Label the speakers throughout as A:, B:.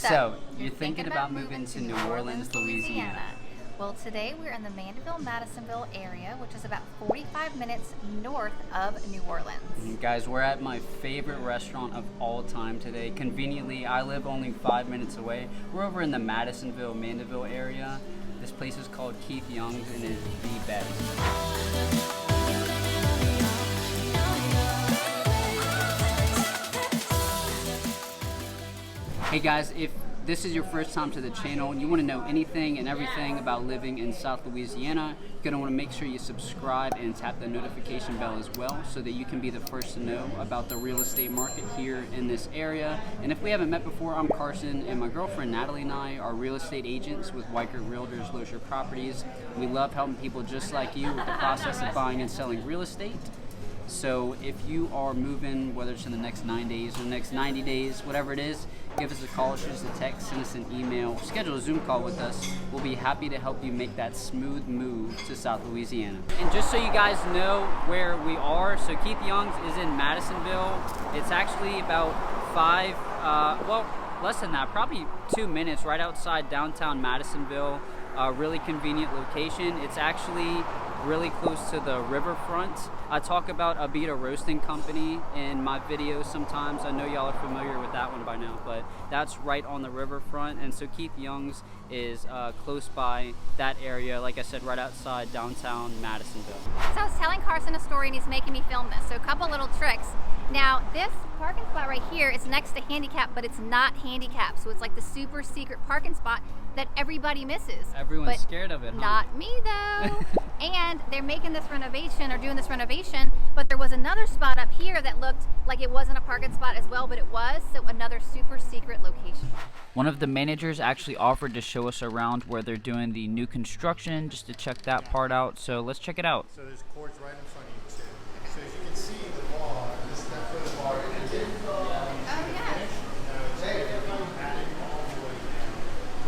A: So, you're thinking about moving to New Orleans, Louisiana.
B: Well, today we're in the Madisonville area, which is about 45 minutes north of New Orleans.
A: And guys, we're at my favorite restaurant of all time today. Conveniently, I live only 5 minutes away. We're over in the Madisonville, Mandeville area. This place is called Keith Young's and it is the best. Hey guys, if this is your first time to the channel and you want to know anything and everything about living in South Louisiana, you're going to want to make sure you subscribe and tap the notification bell as well so that you can be the first to know about the real estate market here in this area. And if we haven't met before, I'm Carson and my girlfriend Natalie and I are real estate agents with Weichert Realtors Lozier Properties. We love helping people just like you with the process of buying and selling real estate. So if you are moving, whether it's in the next 9 days or the next 90 days, whatever it is, give us a call, shoot us a text, send us an email, schedule a Zoom call with us. We'll be happy to help you make that smooth move to South Louisiana. And just so you guys know where we are, so Keith Young's is in Madisonville. It's actually about less than that, probably 2 minutes right outside downtown Madisonville. Really convenient location. It's actually really close to the riverfront. I talk about Abita Roasting Company in my videos sometimes. I know y'all are familiar with that one by now, but that's right on the riverfront. And so Keith Young's is close by that area, like I said, right outside downtown Madisonville.
B: So I was telling Carson a story and he's making me film this. So a couple little tricks. Now this parking spot right here is next to handicap, but it's not handicap. So it's like the super secret parking spot that everybody misses.
A: Everyone's scared of it, huh?
B: Not me though. And they're making this renovation or doing this renovation, but there was another spot up here that looked like it wasn't a parking spot as well, but it was, so another super secret location.
A: One of the managers actually offered to show us around where they're doing the new construction, just to check that part out. So let's check it out.
C: So there's cords right in front of you too. So as you can see the bar, this is that for the bar ended.
B: Oh yeah.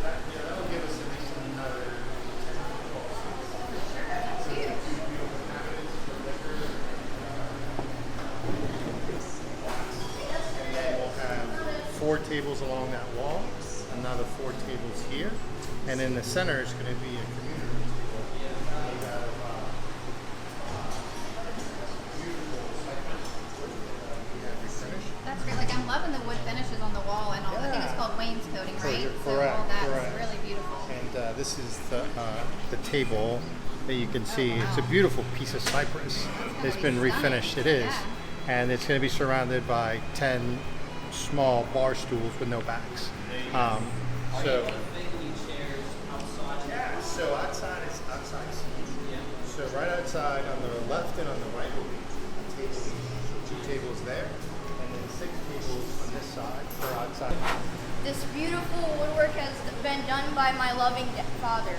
C: That'll give us at least another 10 to 12 seats. So a few beautiful cabinets for liquor. And then we'll have 4 tables along that wall, another 4 tables here, and in the center is going to be a community room table. We have beautiful refinished.
B: That's great. Like I'm loving the wood finishes on the wall and all. I think it's called wainscoting, right?
C: Correct.
B: So all that's
C: correct.
B: really beautiful.
C: And this is the table that you can see. It's a beautiful piece of cypress. It's been refinished. It is.
B: Yeah.
C: And it's going to be surrounded by 10 small bar stools with no backs. So outside is outside seating. So right outside on the left and on the right will be a table each. So 2 tables there, and then 6 tables on this side for outside.
D: This beautiful woodwork has been done by my loving father.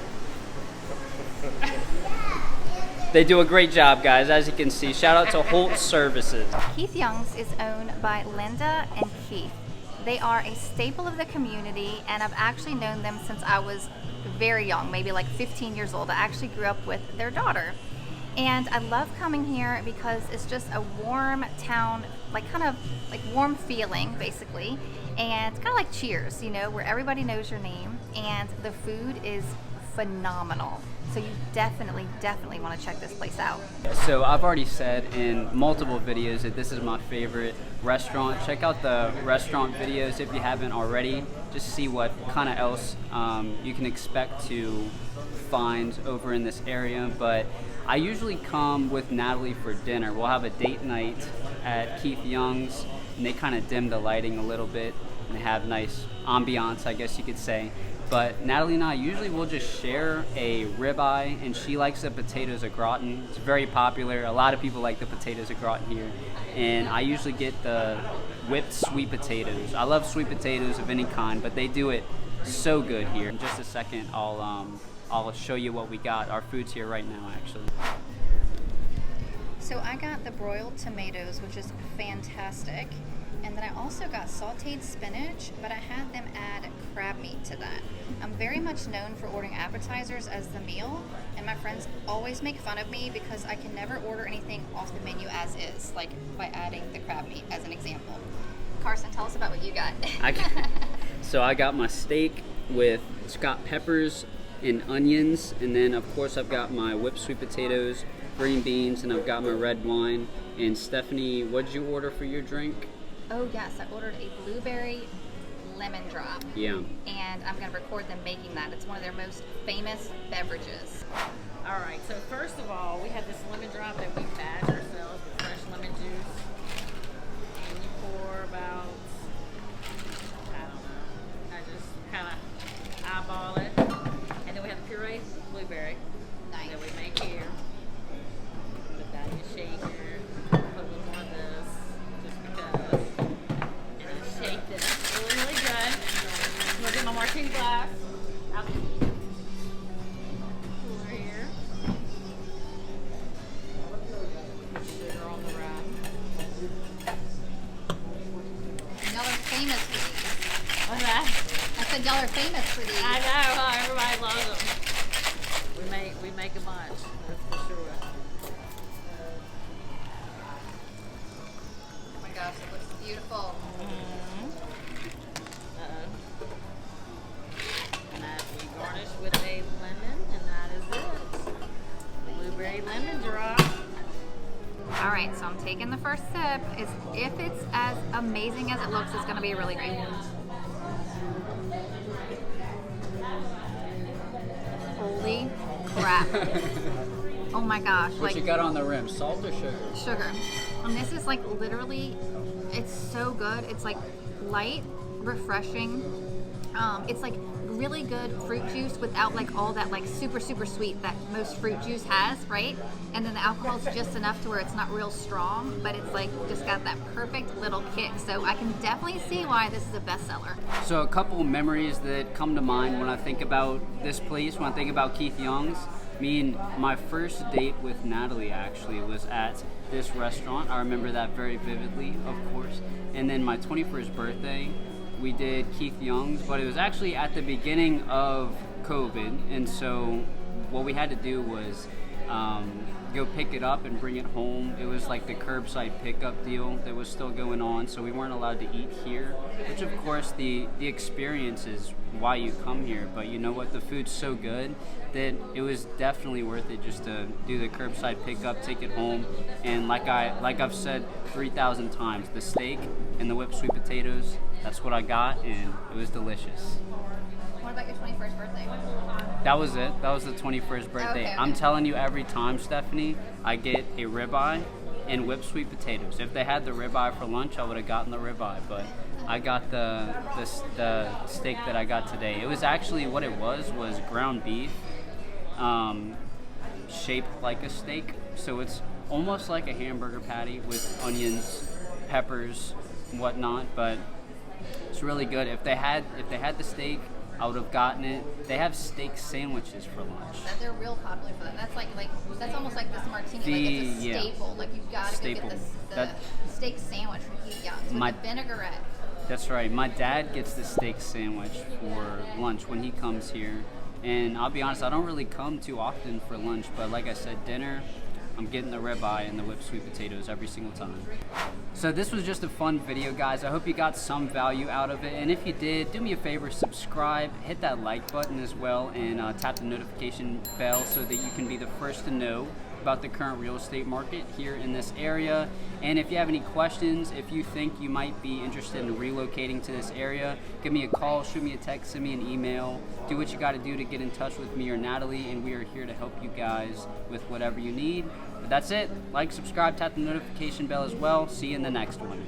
A: They do a great job, guys, as you can see. Shout out to Holt Services.
B: Keith Young's is owned by Linda and Keith. They are a staple of the community, and I've actually known them since I was very young, maybe like 15 years old. I actually grew up with their daughter. And I love coming here because it's just a warm town, like kind of like warm feeling, basically. And it's kind of like Cheers, you know, where everybody knows your name, and the food is phenomenal. So you definitely want to check this place out.
A: So I've already said in multiple videos that this is my favorite restaurant. Check out the restaurant videos if you haven't already. Just see what kind of else you can expect to find over in this area. But I usually come with Natalie for dinner. We'll have a date night at Keith Young's, and they kind of dim the lighting a little bit, and they have nice ambiance, I guess you could say. But Natalie and I usually will just share a ribeye, and she likes the potatoes au gratin. It's very popular. A lot of people like the potatoes au gratin here. And I usually get the whipped sweet potatoes. I love sweet potatoes of any kind, but they do it so good here. In just a second, I'll show you what we got. Our food's here right now, actually.
B: So I got the broiled tomatoes, which is fantastic. And then I also got sauteed spinach, but I had them add crab meat to that. I'm very much known for ordering appetizers as the meal, and my friends always make fun of me because I can never order anything off the menu as is, like by adding the crab meat as an example. Carson, tell us about what you got.
A: So I got my steak with, it's got peppers and onions, and then of course I've got my whipped sweet potatoes, green beans, and I've got my red wine. And Stephanie, what did you order for your drink?
B: Oh yes, I ordered a blueberry lemon drop.
A: Yeah.
B: And I'm going to record them making that. It's one of their most famous beverages.
E: All right, so first of all, we have this lemon drop that we batch ourselves with fresh lemon juice. And you pour about, I don't know, I just kind of eyeball it. And then we have the pureed blueberry
B: Nice.
E: that we make here. Put that in your shaker. Put a little more of this, just because. And then shake this really, really good. I'm gonna get my martini glass out the cooler here. Sugar on the run.
B: Y'all are famous for these.
E: What's that?
B: I said y'all are famous for these.
E: I know, huh? Everybody loves them. We make a bunch, that's for sure.
B: Oh my gosh, it looks beautiful.
E: And that we garnish with a lemon, and that is it. Blueberry lemon drop.
B: All right, so I'm taking the first sip. If it's as amazing as it looks, it's going to be really great. Holy crap. Oh my gosh.
A: What you got on the rim, salt or sugar?
B: Sugar. And this is like literally, it's so good. It's like light, refreshing. It's like really good fruit juice without like all that like super sweet that most fruit juice has, right? And then the alcohol's just enough to where it's not real strong, but it's like just got that perfect little kick. So I can definitely see why this is a bestseller.
A: So a couple memories that come to mind when I think about this place, when I think about Keith Young's. My first date with Natalie actually was at this restaurant. I remember that very vividly, of course. And then my 21st birthday, we did Keith Young's, but it was actually at the beginning of COVID. And so what we had to do was go pick it up and bring it home. It was like the curbside pickup deal that was still going on, so we weren't allowed to eat here, which of course the experience is why you come here. But you know what, the food's so good that it was definitely worth it just to do the curbside pickup, take it home. And like I've said 3,000 times, the steak and the whipped sweet potatoes, that's what I got, and it was delicious.
B: What about your 21st birthday?
A: That was it. That was the 21st birthday.
B: Okay.
A: I'm telling you, every time, Stephanie, I get a ribeye and whipped sweet potatoes. If they had the ribeye for lunch, I would have gotten the ribeye, but I got the steak that I got today. It was actually, what it was ground beef, shaped like a steak. So it's almost like a hamburger patty with onions, peppers, whatnot, but it's really good. If they had the steak, I would have gotten it. They have steak sandwiches for lunch.
B: They're real popular for that. That's like that's almost like this martini. Like it's a staple. Like you've got to go get the steak sandwich from Keith Young's with the vinaigrette.
A: That's right. My dad gets the steak sandwich for lunch when he comes here. And I'll be honest, I don't really come too often for lunch, but like I said, dinner, I'm getting the ribeye and the whipped sweet potatoes every single time. So this was just a fun video, guys. I hope you got some value out of it. And if you did, do me a favor, subscribe, hit that like button as well, and tap the notification bell so that you can be the first to know about the current real estate market here in this area. And if you have any questions, if you think you might be interested in relocating to this area, give me a call, shoot me a text, send me an email. Do what you got to do to get in touch with me or Natalie, and we are here to help you guys with whatever you need. But that's it. Like, subscribe, tap the notification bell as well. See you in the next one.